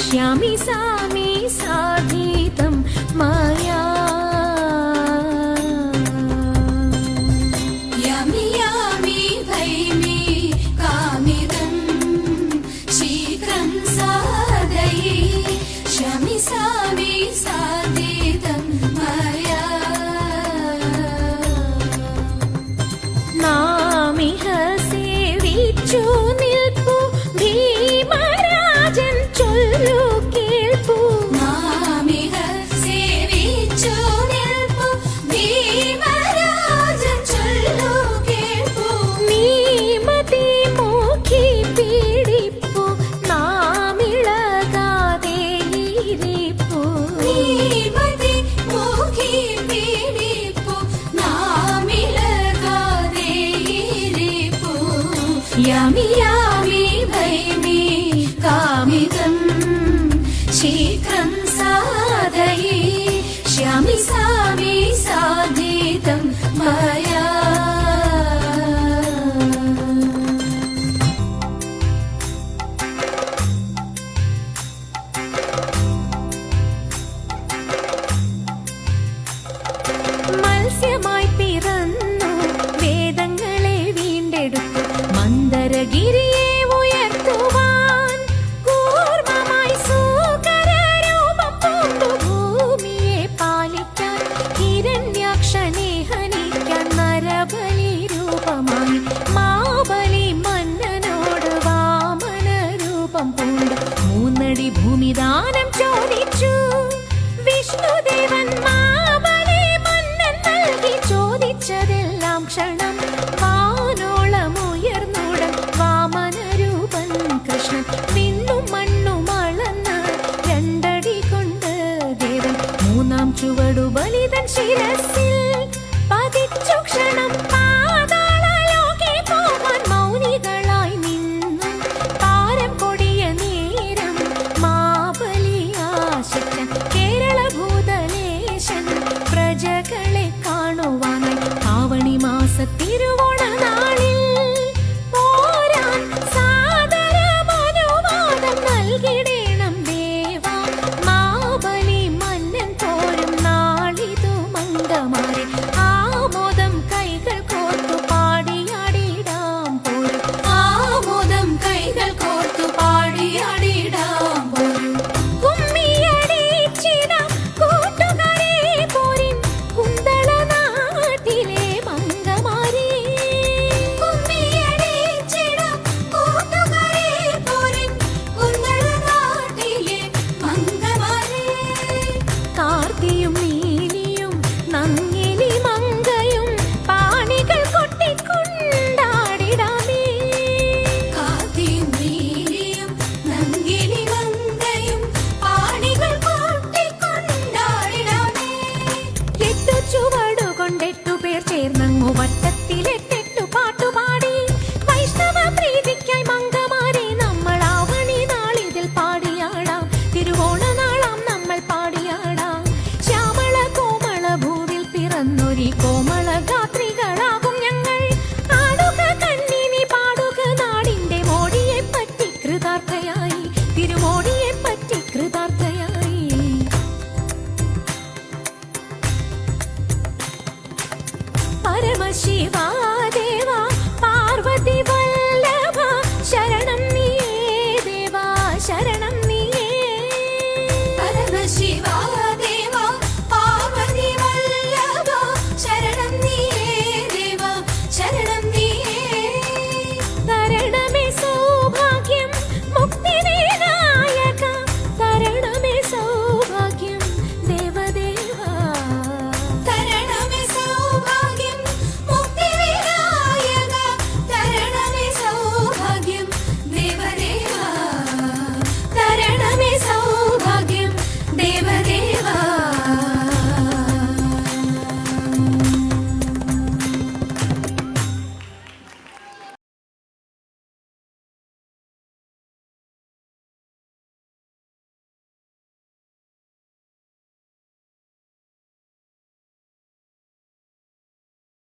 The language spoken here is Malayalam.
श्यामि सामि साधितं मया यामि यामि भैमि कामिदं शीघ्रं साधये श्यामि सामि साधितं मया नामिह सेविച്ചു നിൽപ്പു ഭീമരാജൻ ചൊല്ലു കേൾപ്പു നാമിഹ സേവിച്ചു നിൽപ്പു ഭീമരാജൻ ചൊല്ലു കേൾപ്പു നീമതി മോഖി പീഡിപ്പു നാമിളകാതെ ഇരിപ്പു നീമതി മോഖി പീഡിപ്പു നാമിളകാതെ ഇരിപ്പു യാമി യാമി ഭൈമി കാമിദം ശീഘ്രം സാധയേ ശ്യാമി സാമി സാധിതം മയാ മത്സ്യമായി പിറന്നു വേദങ്ങളെ വീണ്ടെടുത്തു മന്ദരഗിരിയെ ഉയർത്തുവാൻ കൂർമ്മമായി സൂകരരൂപം പൂണ്ടു ഭൂമിയെ പാലിക്കാൻ ഹിരണ്യാക്ഷനെ ഹനിക്കാൻ നരബലി രൂപമായി മാബലി മന്നനോട് വാമന രൂപം പൂണ്ട് 3 അടി ഭൂമിദാനം ചോദിച്ചു വിഷ്ണുദേവൻ മാബലി മന്നൻ നൽകി ചോദിച്ചതെല്ലാം ക്ഷണം വാനോളമുയർന്നുടൻ വാമനരൂപൻ കൃഷ്ണൻ വിണ്ണും മണ്ണും അളന്ന് 2 അടി കൊണ്ട് ദേവൻ 3-ാം ചുവടു ബലിതൻ ശിരസിൽ പതിച്ചു ക്ഷണം പാതാളലോകെ പോകാൻ മൗനികളായി നിന്നു താരം കൊടിയ നേരം മാബലി ആശിച്ചൻ കേരള ഭൂതലേശൻ പ്രജകളെ കാണുവാനായി ആവണി മാസ തിരുവോണ നാളിൽ പോരാൻ സാദരമനുവാദം നൽകിടേണം ദേവാ മാബലി മന്നൻ പോരും നാളിതു മംഗമാരെ ആമോദം കൈകൾ കോർത്തു പാടിയാടിടാം പോരും ആമോദം കൈകൾ കോർത്തു പാടിയാടിടാം പോരും കുമ്മിയടിച്ചിടാം കൂട്ടുകാരെ പോരിൻ കുന്തള നാട്ടിലെ മംഗമാരെ കുമ്മിയടിച്ചിടാം കൂട്ടുകാരെ പോരിൻ കുന്തള നാട്ടിലെ മംഗമാരെ കാർത്തിയും നീലിയും നങ്ങിലി മങ്കയും പാണികൾ കൊട്ടിക്കൊണ്ടാടിടാമേ കാത്തിയും നീലിയും നങ്കിലി മങ്കയും പാണികൾ കൊട്ടിക്കൊണ്ടാടിടാമേ 8 ചുവടുകൊണ്ട് 8 പേർ ചേർന്നങ്ങു വട്ടത്തിലെട്ടെട്ടു പാട്ടുപാടി വൈഷ്ണവ പ്രീതിക്കായി മംഗമാരെ നമ്മൾ ആവണി നാളിതിൽ പാടിയാടാം തിരുവോണ നാളാം നമ്മൾ പാടിയാടാം ശ്യാമള കോമള ഭൂവിൽ പിറന്നൊരി കോമള ഗാത്രികളാകും ഞങ്ങൾ ആടുക കണ്ണിനി പാടുക നാടിന്റെ മോടിയെ പറ്റി കൃതാർത്ഥയായി തിരുമോടിയെ പറ്റി കൃതാർത്ഥയായി പരമശിവാ ദേവാ പാർവതി വല്ലഭ ശരണം നീയേ ദേവാ ശരണം നീയേ പരമശിവ